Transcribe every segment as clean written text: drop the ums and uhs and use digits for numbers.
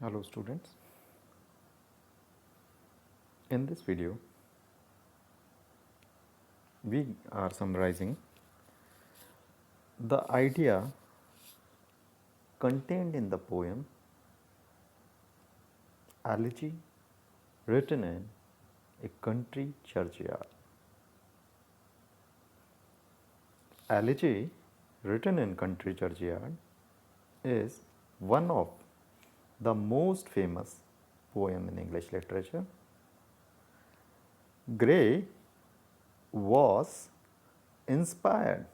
Hello students, in this video we are summarizing the idea contained in the poem Elegy written in a country churchyard. Elegy written in country churchyard is one of the most famous poem in English literature. Gray was inspired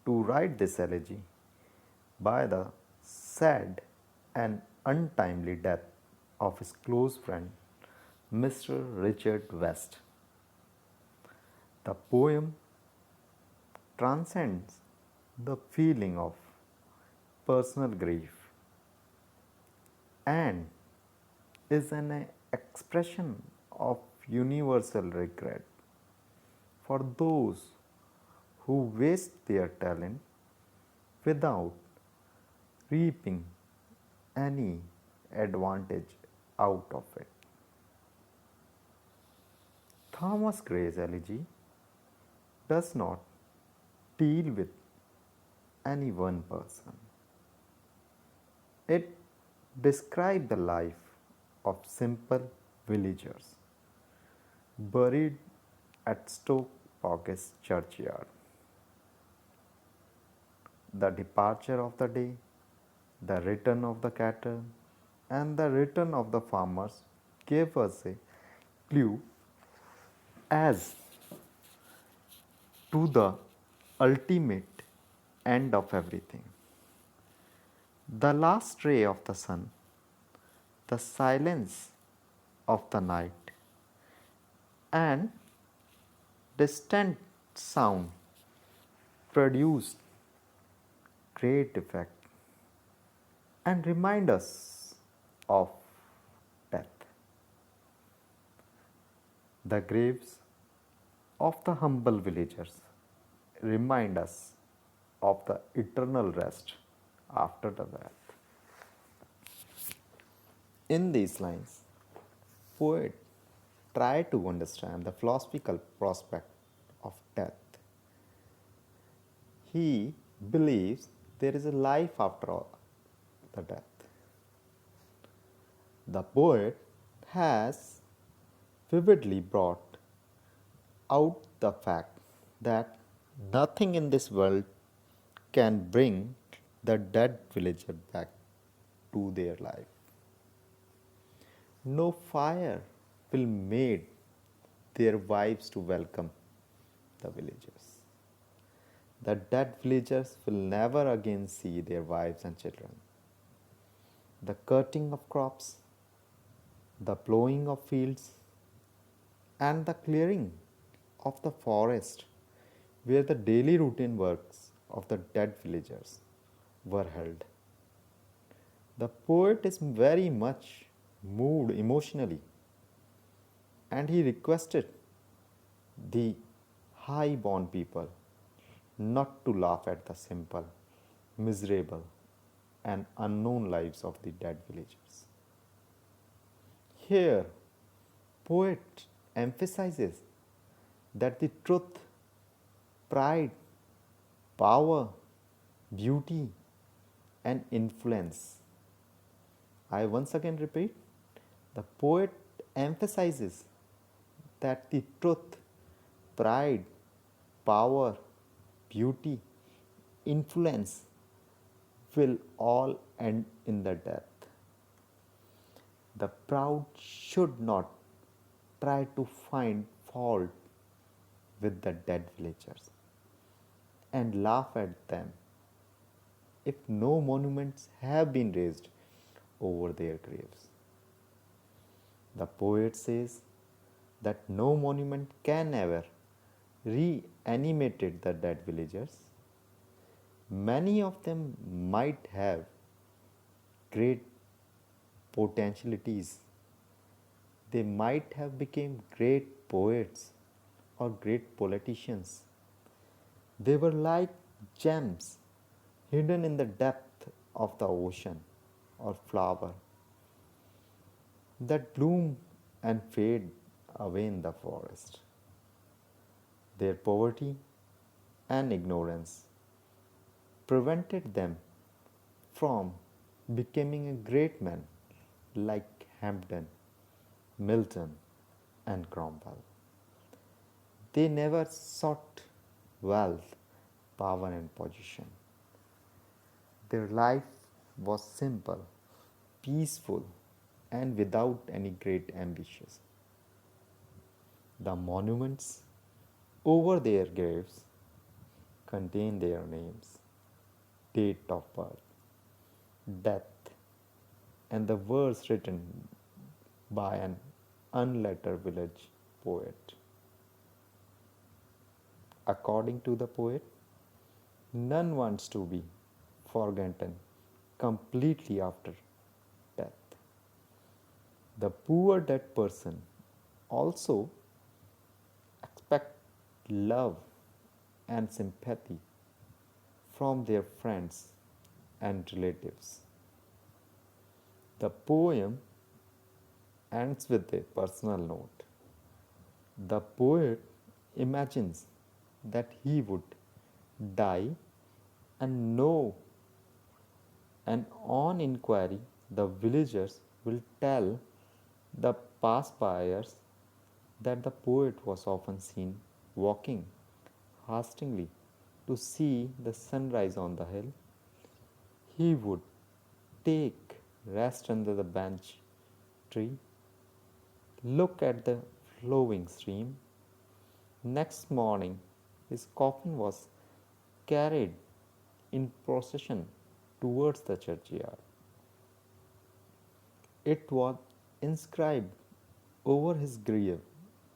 to write this elegy by the sad and untimely death of his close friend, Mr. Richard West. The poem transcends the feeling of personal grief and is an expression of universal regret for those who waste their talent without reaping any advantage out of it. Thomas Gray's elegy does not deal with any one person. It describes the life of simple villagers buried at Stoke Poges churchyard. The departure of the day, the return of the cattle, and the return of the farmers gave us a clue as to the ultimate end of everything. The last ray of the sun, the silence of the night, and distant sound produced great effect and remind us of death. The graves of the humble villagers remind us of the eternal rest after the death. In these lines, poet try to understand the philosophical prospect of death. He believes there is a life after all the death. The poet has vividly brought out the fact that nothing in this world can bring the dead villager back to their life. No fire will made their wives to welcome the villagers. The dead villagers will never again see their wives and children. The cutting of crops, the plowing of fields, and the clearing of the forest where the daily routine works of the dead villagers were held. The poet is very much moved emotionally and he requested the high-born people not to laugh at the simple, miserable, and unknown lives of the dead villagers. Here, poet emphasizes that the truth, pride, power, beauty, and influence. I once again repeat, the poet emphasizes that the truth, pride, power, beauty, influence will all end in the death. The proud should not try to find fault with the dead villagers and laugh at them if no monuments have been raised over their graves. The poet says that no monument can ever reanimate the dead villagers. Many of them might have great potentialities. They might have become great poets or great politicians. They were like gems hidden in the depth of the ocean or flower. that bloom and fade away in the forest. Their poverty and ignorance prevented them from becoming a great man like Hampden, Milton, and Cromwell. They never sought wealth, power, and position. Their life was simple, peaceful, and without any great ambitions. The monuments over their graves contain their names, date of birth, death, and the words written by an unlettered village poet. According to the poet, none wants to be forgotten completely after death. The poor dead person also expect love and sympathy from their friends and relatives. The poem ends with a personal note. The poet imagines that he would die and know, and on inquiry, the villagers will tell the passers that the poet was often seen walking hastily to see the sunrise on the hill. He would take rest under the bench tree, look at the flowing stream. Next morning, his coffin was carried in procession towards the churchyard. It was inscribed over his grave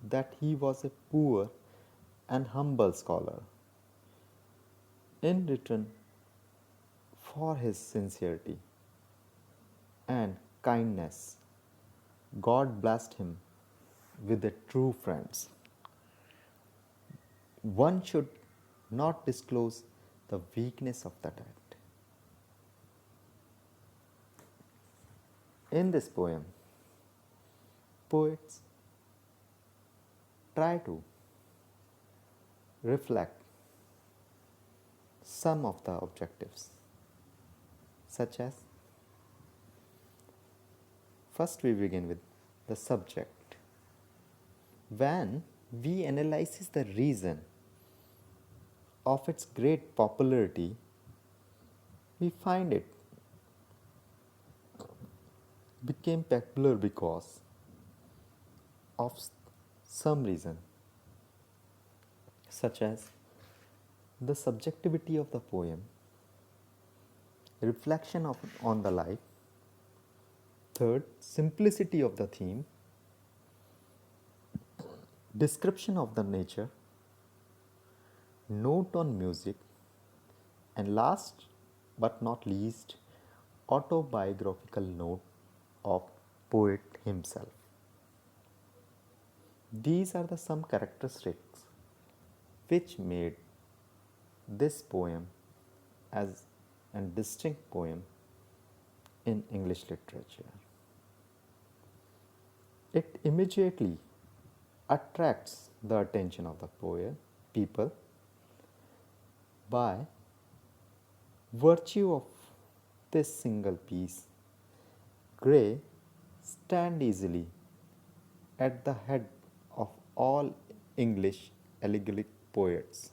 that he was a poor and humble scholar. In return for his sincerity and kindness, God blessed him with a true friends. One should not disclose the weakness of the dead. In this poem, poets try to reflect some of the objectives, such as first we begin with the subject. When we analyze the reason of its great popularity, we find it became popular because of some reason, such as the subjectivity of the poem, reflection on the life, third, simplicity of the theme, description of the nature, note on music, and last but not least, autobiographical note of poet himself. These are the some characteristics which made this poem as a distinct poem in English literature. It immediately attracts the attention of the people by virtue of this single piece. Gray stand easily at the head of all English elegiac poets.